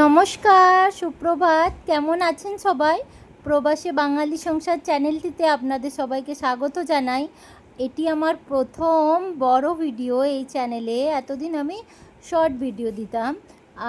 নমস্কার, সুপ্রভাত। কেমন আছেন সবাই? প্রবাসী বাঙালি সংসার চ্যানেলটিতে আপনাদের সবাইকে স্বাগত জানাই। এটি আমার প্রথম বড় ভিডিও এই চ্যানেলে। এতদিন আমি শর্ট ভিডিও দিতাম,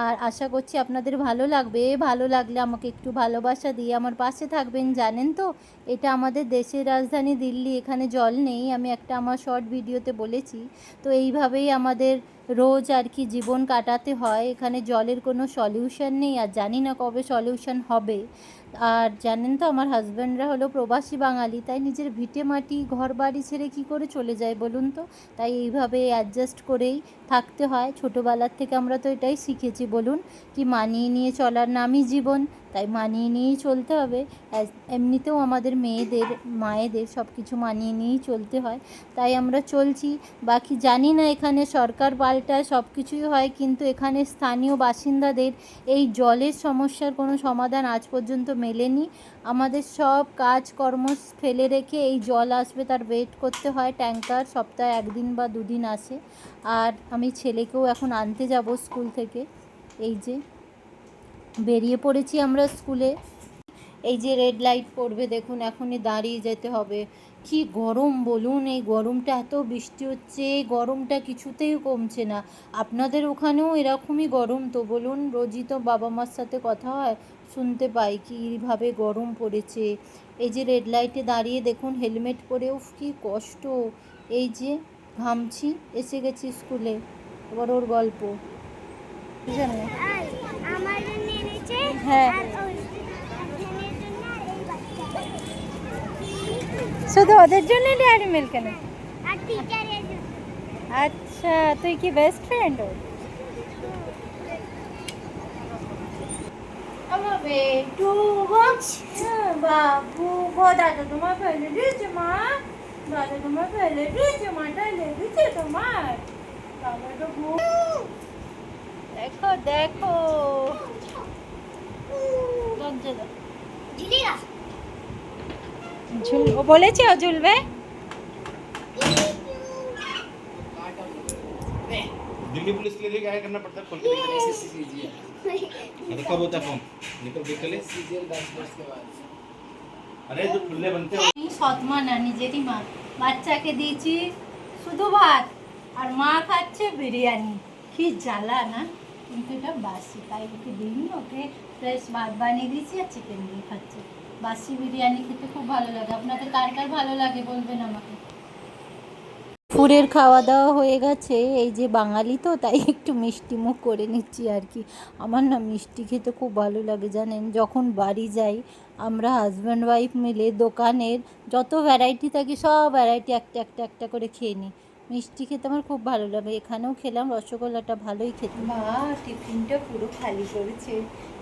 আর আশা করছি আপনাদের ভালো লাগবে। ভালো লাগলে আমাকে একটু ভালোবাসা দিয়ে আমার পাশে থাকবেন। জানেন তো, এটা আমাদের দেশের রাজধানী দিল্লি, এখানে জল নেই। আমি একটা আমার শর্ট ভিডিওতে বলেছি। তো এইভাবেই আমাদের রোজ আর কি জীবন কাটাতে হয়। এখানে জলের কোনো সলিউশন নেই, আর জানি না কবে সলিউশন হবে। আর জানেন তো, আমার হাজব্যান্ডরা হলো প্রবাসী বাঙালি, তাই নিজের ভিটে মাটি ঘর বাড়ি ছেড়ে কী করে চলে যায় বলুন তো। তাই এইভাবে অ্যাডজাস্ট করেই থাকতে হয়। ছোটোবেলার থেকে আমরা তো এটাই শিখেছি, বলুন, কি মানিয়ে নিয়ে চলার নামই জীবন। তাই মানিয়ে নিয়েই চলতে হবে। এমনিতেও আমাদের মেয়েদের, মায়েদের সব কিছু মানিয়ে নিয়েই চলতে হয়। তাই আমরা চলছি। বাকি জানি না, এখানে সরকার পাল্টায় সব কিছুই হয়, কিন্তু এখানে স্থানীয় বাসিন্দাদের এই জলের সমস্যার কোনো সমাধান আজ পর্যন্ত মেলেনি। আমাদের সব কাজকর্ম ফেলে রেখে এই জল আসবে তার ওয়েট করতে হয়। ট্যাঙ্কার সপ্তাহে একদিন বা দুদিন আসে। আর আমি ছেলেকেও এখন আনতে যাব স্কুল থেকে। এই যে বেরিয়ে পড়েছি আমরা স্কুলে। এই যে রেড লাইট পড়বে, দেখুন, এখনই দাঁড়িয়ে যেতে হবে। কি গরম বলুন, এই গরমটা, এত বৃষ্টি হচ্ছে, এই গরমটা কিছুতেই কমছে না। আপনাদের ওখানেও এরকমই গরম তো বলুন? রোজই তো বাবা মার সাথে কথা হয়, শুনতে পাই কীভাবে গরম পড়েছে। এই যে রেড লাইটে দাঁড়িয়ে দেখুন, হেলমেট পরেও কি কষ্ট। এই যে ঘামছি, এসে গেছি স্কুলে। এবার ওর গল্প জানো। হ্যাঁ, শুধু ওদের জন্য ডেয়ারি মিল্ক কেন? আচ্ছা, তুই কি বেস্ট ফ্রেন্ড ওর? আমার বেটু বাবু গো, দাদা তোমার ফেলে দিয়েছে মা। দাদা তোমার ফেলে দিয়েছে, মাটা লেগেছে তোমার। বাবাটা দেখো দেখো, লজ্জা দাও। ও বলেছে ও ঝুলবে। दिल्ली पुलिस के लिए क्या करना पड़ता है? खोल के देखना है। कब होता है फॉर्म? निकल देख ले। अरे जो खुले बनते हैं। সৎমা না, নিজেরই মা। বাচ্চাকে দিয়েছি শুধু ভাত, আর মা খাচ্ছে বিরিয়ানি। কি জ্বালা না, কিন্তু এটা বাসি, তাই ওকে দিইনি। ওকে ফ্রেশ ভাত বানিয়ে দিয়েছি আর চিকেন দিয়ে খাচ্ছে। বাসি বিরিয়ানি খেতে খুব ভালো লাগে। আপনাদের কার কার ভালো লাগে বলবেন আমাকে। দুপুরের খাওয়া দাওয়া হয়ে গেছে। এই যে বাঙালি তো, তাই একটু মিষ্টি মুখ করে নিচ্ছি আর কি। আমার না মিষ্টি খেতে খুব ভালো লাগে জানেন। যখন বাড়ি যাই আমরা হাজব্যান্ড ওয়াইফ মিলে দোকানের যত ভ্যারাইটি থাকে সব ভ্যারাইটি একটা একটা একটা করে খেয়ে নিই। মিষ্টি খেতে আমার খুব ভালো লাগে। এখানেও খেলাম, রসগোল্লাটা ভালোই খেতে। বা, টিফিনটা পুরো খালি করেছে।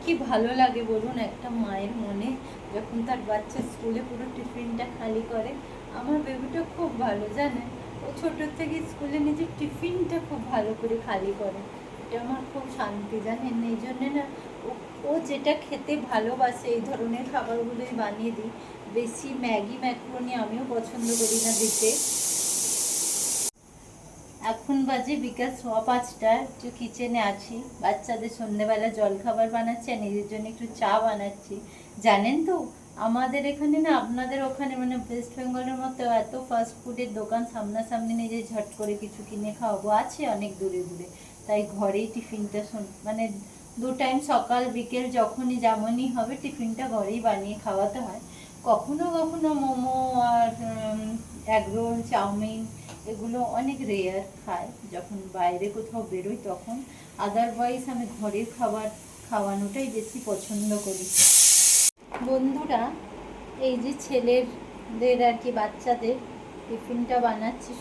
কি ভালো লাগে বলুন একটা মায়ের মনে, যখন তার বাচ্চা স্কুলে পুরো টিফিনটা খালি করে। আমার বেবিটা খুব ভালো জানেন, ও ছোটোর থেকে স্কুলে নিজের টিফিনটা খুব ভালো করে খালি করে। এটা আমার খুব শান্তি জানেন। এই জন্যে না, ও যেটা খেতে ভালোবাসে এই ধরনের খাবারগুলোই বানিয়ে দিই। বেশি ম্যাগি ম্যাক্রোনি আমিও পছন্দ করি না দিতে। এখন বাজে বিকাল 5:15। একটু কিচেনে আছি, বাচ্চাদের সন্ধ্যেবেলা জলখাবার বানাচ্ছি আর নিজের জন্য একটু চা বানাচ্ছি। জানেন তো, আমাদের এখানে না আপনাদের ওখানে মানে ওয়েস্ট বেঙ্গলের মতো এত ফাস্ট ফুডের দোকান সামনাসামনি নেই যে ঝট করে কিছু কিনে খাওয়াবো। আছে অনেক দূরে দূরে। তাই ঘরেই টিফিনটা মানে 2 টাইম সকাল বিকেল যখনই যেমনই হবে টিফিনটা ঘরেই বানিয়ে খাওয়াতে হয়। কখনো কখনো মোমো আর এগরোল, চাউমিন এগুলো অনেক রেয়ার খাই, যখন বাইরে কোথাও বেরোই তখন। আদারওয়াইজ আমি ঘরের খাবার খাওয়ানোটাই বেশি পছন্দ করি। বন্ধুরা, এই যে ছেলেদের আর কি বাচ্চাদের টিফিনটা বানাচ্ছি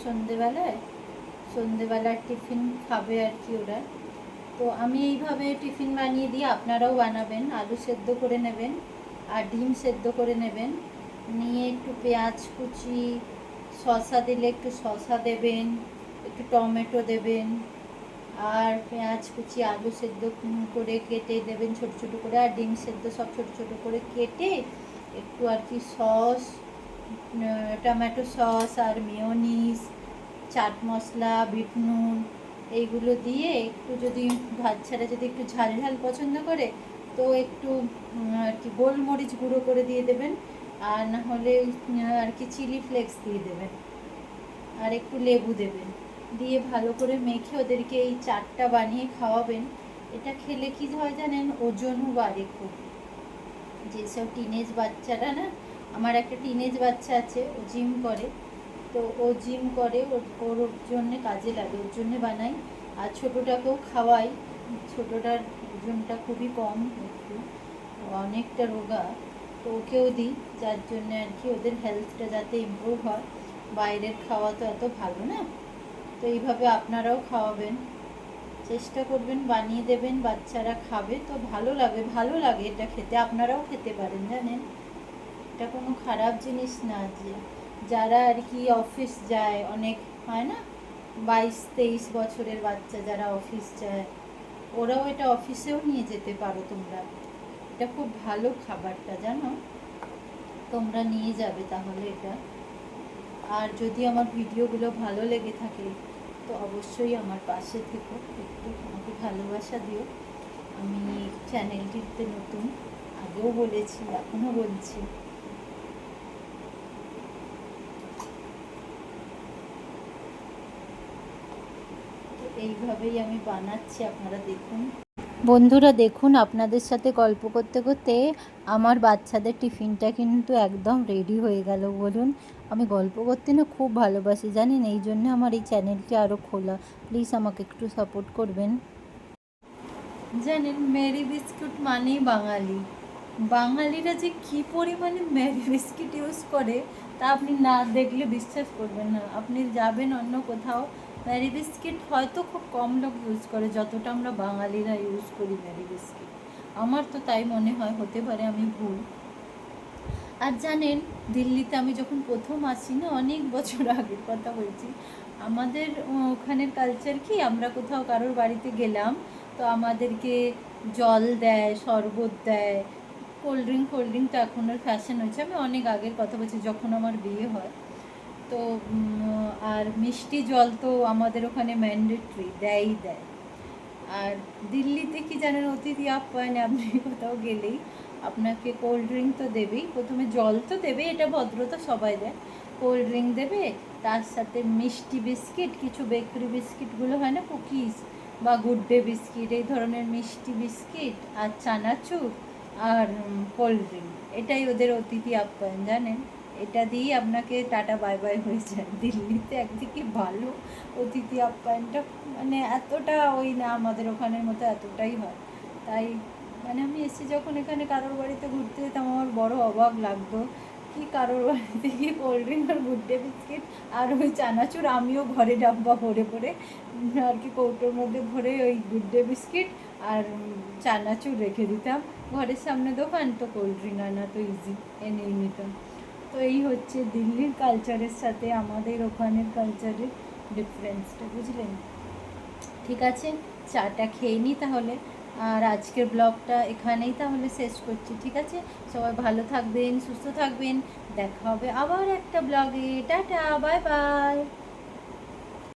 সন্ধেবেলার টিফিন খাবে আর কি ওরা। তো আমি এইভাবে টিফিন বানিয়ে দিই, আপনারাও বানাবেন। আলু সেদ্ধ করে নেবেন আর ডিম সেদ্ধ করে নেবেন, নিয়ে একটু পেঁয়াজ কুচি, শসা দিলে একটু শসা দেবেন, একটু টমেটো দেবেন, আর পেঁয়াজ কুচি, আলু সেদ্ধ করে কেটে দেবেন ছোট ছোট করে, আর ডিম সেদ্ধ সব ছোট ছোট করে কেটে একটু আর কি সস, টমেটো সস আর মেয়োনিজ, চাট মশলা, বিট নুন, এইগুলো দিয়ে একটু যদি বাচ্চারা যদি একটু ঝাল ঝাল পছন্দ করে তো একটু আর কি গোলমরিচ গুঁড়ো করে দিয়ে দেবেন, আর না হলে আর কি চিলি ফ্লেক্স দিয়ে দেবেন, আর একটু লেবু দেবেন, দিয়ে ভালো করে মেখে ওদেরকে এই চাটটা বানিয়ে খাওয়াবেন। এটা খেলে কি হয় জানেন, ওজনও বাড়ে খুব। যেসব টিনেজ বাচ্চারা না, আমার একটা টিনেজ বাচ্চা আছে, ও জিম করে, তো ও জিম করে, ওর জন্যে কাজে লাগে, ওর জন্যে বানাই। আর ছোটোটাকেও খাওয়াই, ছোটোটার ওজনটা খুবই কম, একটু অনেকটা রোগা, তো ওকেও দিই, যার জন্যে আর কি ওদের হেলথটা যাতে ইমপ্রুভ হয়। বাইরের খাওয়া তো এত ভালো না, তো এইভাবে আপনারাও খাওয়াবেন, চেষ্টা করবেন, বানিয়ে দেবেন, বাচ্চারা খাবে তো ভালো লাগে, ভালো লাগে এটা খেতে, আপনারাও খেতে পারেন জানেন, এটা কোনো খারাপ জিনিস না। যে যারা আর কি অফিস যায়, অনেক হয় না 22-23 বছরের বাচ্চা যারা অফিস যায়, ওরাও এটা অফিসেও নিয়ে যেতে পারো তোমরা, এটা খুব ভালো খাবারটা জানো, তোমরা নিয়ে যাবে তাহলে এটা। আর যদি আমার ভিডিওগুলো ভালো লেগে থাকে তো অবশ্যই আমার পাশে থেকো, একটু আমাকে ভালোবাসা দিও। আমি চ্যানেলটিতে নতুন, আগেও বলেছি, এখনও বলছি। এইভাবেই আমি বানাচ্ছি, আপনারা দেখুন। বন্ধুরা দেখুন, আপনাদের সাথে গল্প করতে করতে আমার বাচ্চাদের টিফিনটা কিন্তু একদম রেডি হয়ে গেল। বলুন, আমি গল্প করতে না খুব ভালোবাসি জানেন, এই জন্য আমার এই চ্যানেলটি আরও খোলা। প্লিজ আমাকে একটু সাপোর্ট করবেন। জানেন, মেরি বিস্কুট মানেই বাঙালি, বাঙালিরা যে কী পরিমাণে মেরি বিস্কিট ইউজ করে তা আপনি না দেখলে বিশ্বাস করবেন না। আপনি যাবেন অন্য কোথাও, মেরি বিস্কিট হয়তো খুব কম লোক ইউজ করে যতটা আমরা বাঙালিরা ইউজ করি মেরি বিস্কিট। আমার তো তাই মনে হয়, হতে পারে আমি ভুল। আর জানেন, দিল্লিতে আমি যখন প্রথম আসি না, অনেক বছর আগের কথা বলছি, আমাদের ওখানের কালচার কি, আমরা কোথাও কারোর বাড়িতে গেলাম তো আমাদেরকে জল দেয়, শরবত দেয়, কোল্ড ড্রিঙ্ক তো এখন আর ফ্যাশন হয়েছে, আমি অনেক আগের কথা বলছি যখন আমার বিয়ে হয়। তো আর মিষ্টি জল তো আমাদের ওখানে ম্যান্ডেটরি, দেয়ই দেয়। আর দিল্লিতে কি জানেন, অতিথি আপ্যায়নে আপনি কোথাও গেলেই আপনাকে কোল্ড ড্রিঙ্ক তো দেবেই, প্রথমে জল তো দেবে, এটা ভদ্রতা সবাই দেয়, কোল্ড ড্রিঙ্ক দেবে, তার সাথে মিষ্টি বিস্কিট, কিছু বেকারি বিস্কিটগুলো হয় না, কুকিজ বা গুড ডে বিস্কিট, এই ধরনের মিষ্টি বিস্কিট, আর চানাচুর, আর কোল্ড ড্রিঙ্ক, এটাই ওদের অতিথি আপ্যায়ন জানেন। এটা দিয়েই আপনাকে টাটা বাই বাই হয়ে যায়। দিল্লিতে একদিকে ভালো, অতিথি আপ্যায়নটা মানে এতটা ওই না, আমাদের ওখানের মতো এতটাই হয়। তাই মানে আমি এসে যখন এখানে কারোর বাড়িতে ঘুরতে যেতাম, আমার বড় অবাক লাগতো, কি কারোর বাড়িতে গিয়ে কোল্ড ড্রিঙ্ক আর গুড ডে বিস্কিট আর ওই চানাচুর, আমিও ঘরে ডাব্বা ভরে ভরে আর কি কৌটোর মধ্যে ভরে ওই গুড ডে বিস্কিট আর চানাচুর রেখে দিতাম, ঘরের সামনে দোকান তো কোল্ড ড্রিঙ্ক আনা তো ইজি, এনেই নিতাম। তো এই হচ্ছে দিল্লির কালচারের সাথে আমাদের ওখানের কালচারের ডিফারেন্সটা, বুঝলেন? ঠিক আছে, চাটা খেয়ে নিই তাহলে, আর আজকের ব্লগটা এখানেই তাহলে শেষ করছি। ঠিক আছে, সবাই ভালো থাকবেন, সুস্থ থাকবেন, দেখা হবে আবার একটা ব্লগে। Tata, bye bye.